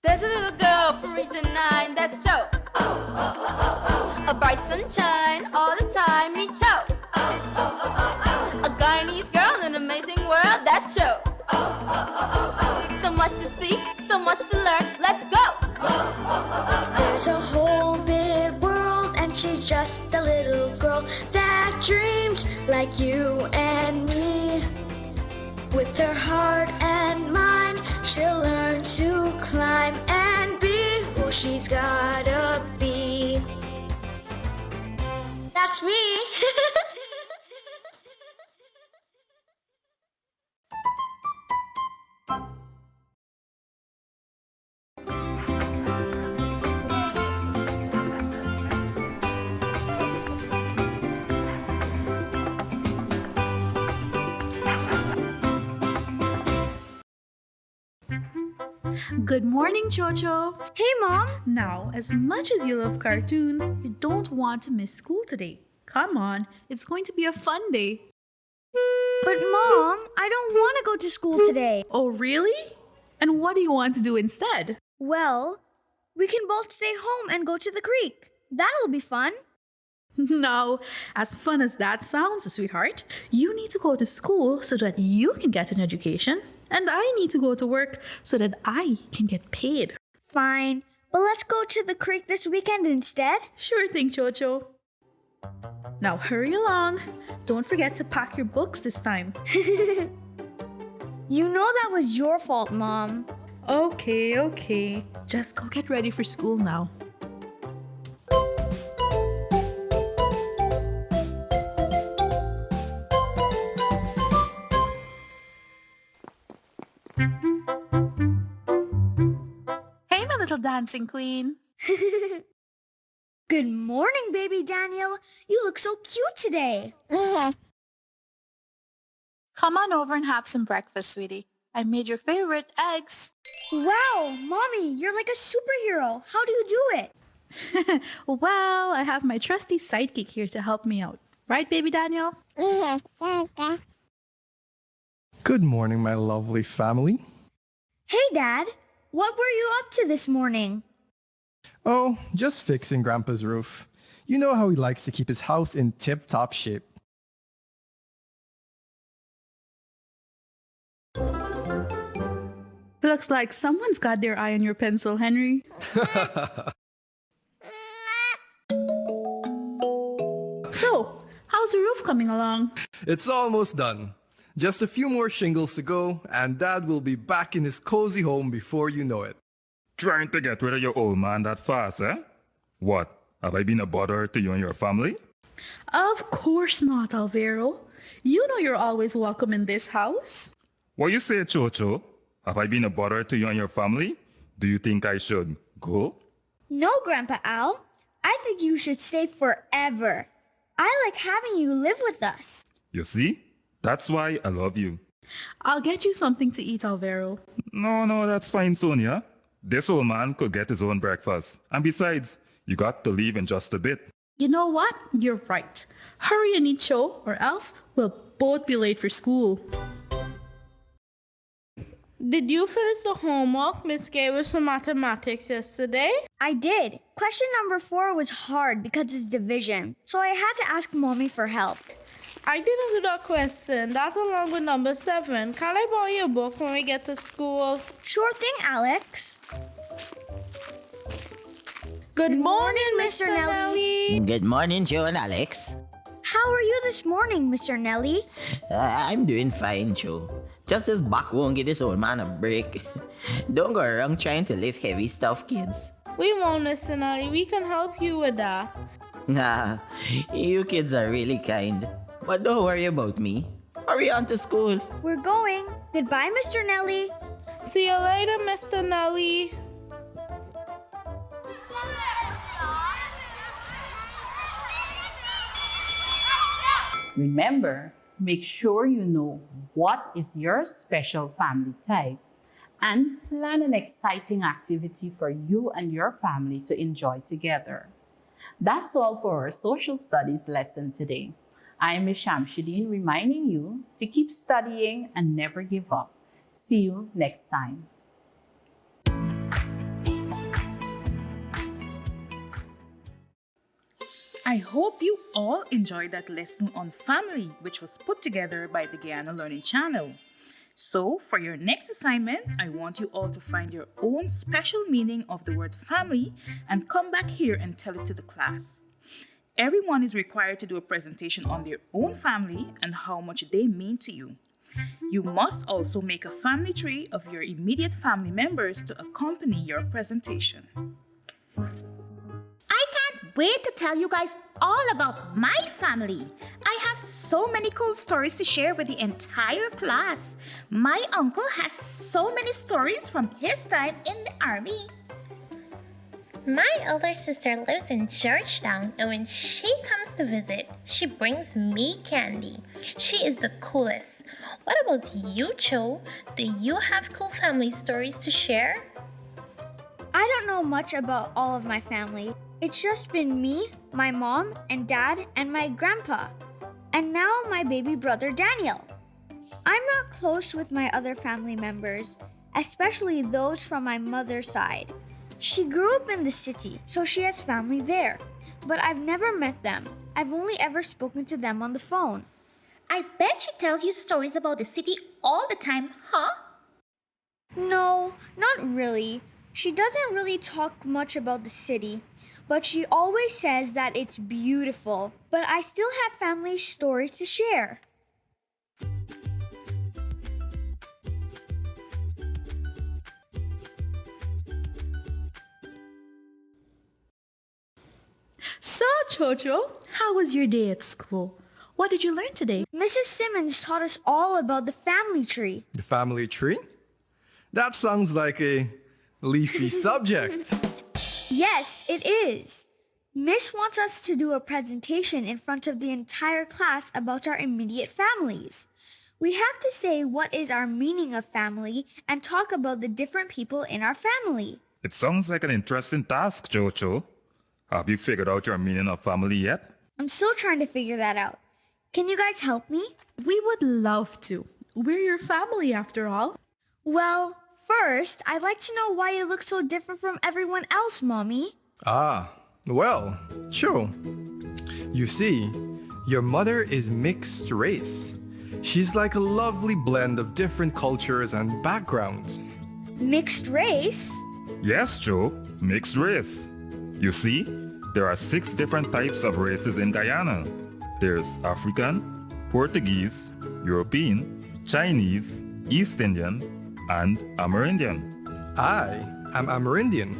There's a little girl from Region 9 that's Joe. A bright sunshine all the time needs Joe. A Guyanese girl in an amazing world that's Joe. So much to see, so much to learn, let's go! There's a whole big world and she's just a little girl that dreams like you and me. With her heart and mind, she'll learn to climb and be who she's gotta be. That's me! Good morning, Chocho. Hey, Mom! Now, as much as you love cartoons, you don't want to miss school today. Come on, it's going to be a fun day. But Mom, I don't want to go to school today. Oh, really? And what do you want to do instead? Well, we can both stay home and go to the creek. That'll be fun. No, as fun as that sounds, sweetheart, you need to go to school so that you can get an education. And I need to go to work so that I can get paid. Fine, but let's go to the creek this weekend instead. Sure thing, Chocho. Now hurry along. Don't forget to pack your books this time. You know that was your fault, Mom. Okay. Just go get ready for school now. Hey, my little dancing queen. Good morning, baby Daniel. You look so cute today. Come on over and have some breakfast, sweetie. I made your favorite eggs. Wow, Mommy, you're like a superhero. How do you do it? Well, I have my trusty sidekick here to help me out. Right, baby Daniel? Good morning, my lovely family. Hey, Dad. What were you up to this morning? Oh, just fixing Grandpa's roof. You know how he likes to keep his house in tip-top shape. Looks like someone's got their eye on your pencil, Henry. So, how's the roof coming along? It's almost done. Just a few more shingles to go, and Dad will be back in his cozy home before you know it. Trying to get rid of your old man that fast, eh? What? Have I been a bother to you and your family? Of course not, Alvaro. You know you're always welcome in this house. What you say, Chocho? Have I been a bother to you and your family? Do you think I should go? No, Grandpa Al. I think you should stay forever. I like having you live with us. You see? That's why I love you. I'll get you something to eat, Alvaro. No, that's fine, Sonia. This old man could get his own breakfast. And besides, you got to leave in just a bit. You know what? You're right. Hurry and eat, Cho, or else we'll both be late for school. Did you finish the homework Miss gave us for mathematics yesterday? I did. Question number 4 was hard because it's division, so I had to ask Mommy for help. I didn't do that question. That along with number 7. Can I borrow your book when we get to school? Sure thing, Alex. Good morning, Mr. Mr. Nelly. Good morning, Joe and Alex. How are you this morning, Mr. Nelly? I'm doing fine, Joe. Just this back won't give this old man a break. Don't go around trying to lift heavy stuff, kids. We won't, Mr. Nelly. We can help you with that. Nah, you kids are really kind. But don't worry about me. Hurry on to school. We're going. Goodbye, Mr. Nelly. See you later, Mr. Nelly. Remember, make sure you know what is your special family type and plan an exciting activity for you and your family to enjoy together. That's all for our social studies lesson today. I am Ms. Shamshuddin reminding you to keep studying and never give up. See you next time. I hope you all enjoyed that lesson on family, which was put together by the Guyana Learning Channel. So, for your next assignment, I want you all to find your own special meaning of the word family and come back here and tell it to the class. Everyone is required to do a presentation on their own family and how much they mean to you. You must also make a family tree of your immediate family members to accompany your presentation. I can't wait to tell you guys all about my family. I have so many cool stories to share with the entire class. My uncle has so many stories from his time in the army. My older sister lives in Georgetown, and when she comes to visit, she brings me candy. She is the coolest. What about you, Cho? Do you have cool family stories to share? I don't know much about all of my family. It's just been me, my mom, and dad, and my grandpa. And now my baby brother Daniel. I'm not close with my other family members, especially those from my mother's side. She grew up in the city, so she has family there. But I've never met them. I've only ever spoken to them on the phone. I bet she tells you stories about the city all the time, huh? No, not really. She doesn't really talk much about the city, but she always says that it's beautiful. But I still have family stories to share. So, Jojo, how was your day at school? What did you learn today? Mrs. Simmons taught us all about the family tree. The family tree? That sounds like a leafy subject. Yes, it is. Miss wants us to do a presentation in front of the entire class about our immediate families. We have to say what is our meaning of family and talk about the different people in our family. It sounds like an interesting task, Jojo. Have you figured out your meaning of family yet? I'm still trying to figure that out. Can you guys help me? We would love to. We're your family after all. Well, first, I'd like to know why you look so different from everyone else, Mommy. Well, Cho. You see, your mother is mixed race. She's like a lovely blend of different cultures and backgrounds. Mixed race? Yes, Joe, mixed race. You see, there are 6 different types of races in Guyana. There's African, Portuguese, European, Chinese, East Indian, and Amerindian. I am Amerindian,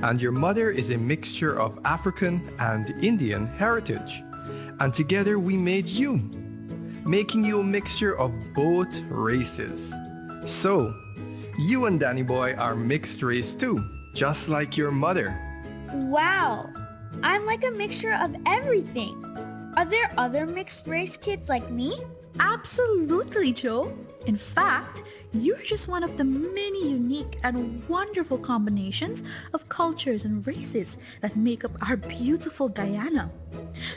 and your mother is a mixture of African and Indian heritage. And together we made you, making you a mixture of both races. So, you and Danny Boy are mixed race too, just like your mother. Wow, I'm like a mixture of everything. Are there other mixed race kids like me? Absolutely, Joe. In fact, you're just one of the many unique and wonderful combinations of cultures and races that make up our beautiful Guyana.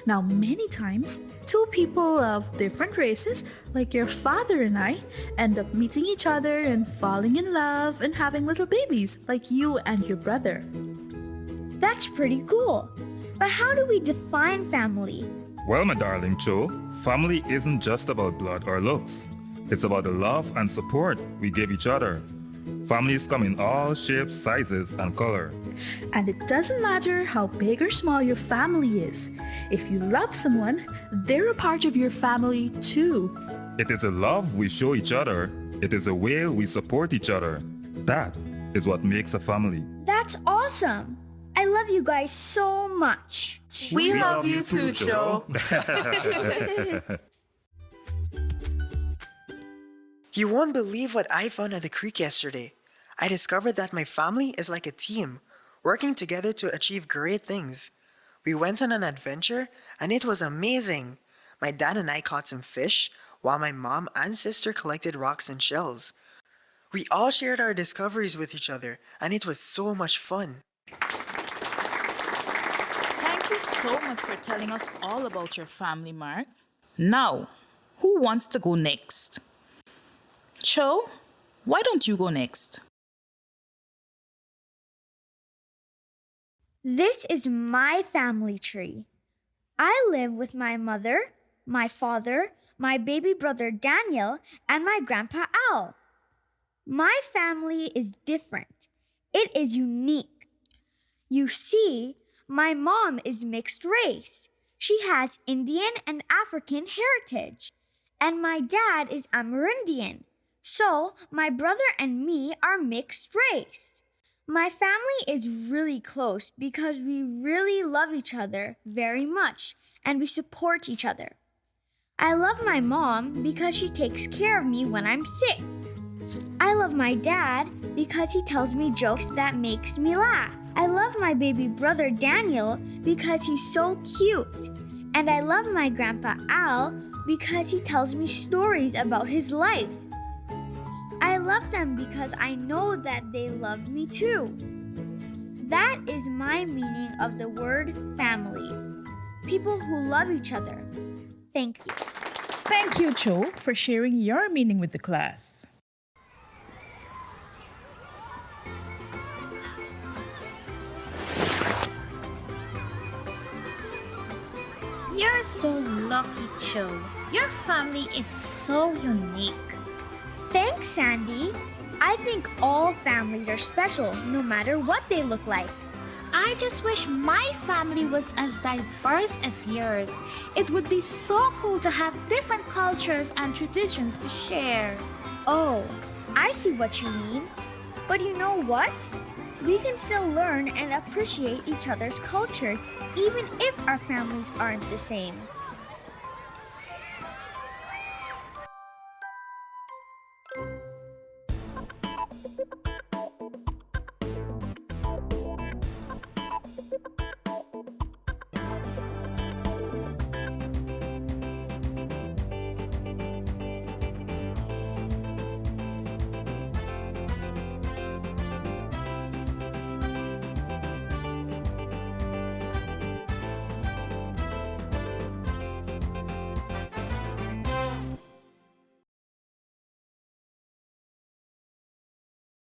Now, many times, 2 people of different races, like your father and I, end up meeting each other and falling in love and having little babies, like you and your brother. That's pretty cool. But how do we define family? Well, my darling Joe, family isn't just about blood or looks. It's about the love and support we give each other. Families come in all shapes, sizes, and color. And it doesn't matter how big or small your family is. If you love someone, they're a part of your family too. It is a love we show each other. It is a way we support each other. That is what makes a family. That's awesome. I love you guys so much. We love you too, Joe. You won't believe what I found at the creek yesterday. I discovered that my family is like a team, working together to achieve great things. We went on an adventure, and it was amazing. My dad and I caught some fish, while my mom and sister collected rocks and shells. We all shared our discoveries with each other, and it was so much fun. Thank you so much for telling us all about your family, Mark. Now, who wants to go next? Cho, why don't you go next? This is my family tree. I live with my mother, my father, my baby brother Daniel, and my grandpa Al. My family is different. It is unique. You see, my mom is mixed race. She has Indian and African heritage. And my dad is Amerindian. So, my brother and me are mixed race. My family is really close because we really love each other very much and we support each other. I love my mom because she takes care of me when I'm sick. I love my dad because he tells me jokes that makes me laugh. I love my baby brother Daniel because he's so cute. And I love my grandpa Al because he tells me stories about his life. I love them because I know that they love me too. That is my meaning of the word family. People who love each other. Thank you. Thank you, Cho, for sharing your meaning with the class. You're so lucky, Cho. Your family is so unique. Thanks, Sandy. I think all families are special no matter what they look like. I just wish my family was as diverse as yours. It would be so cool to have different cultures and traditions to share. Oh, I see what you mean. But you know what? We can still learn and appreciate each other's cultures even if our families aren't the same.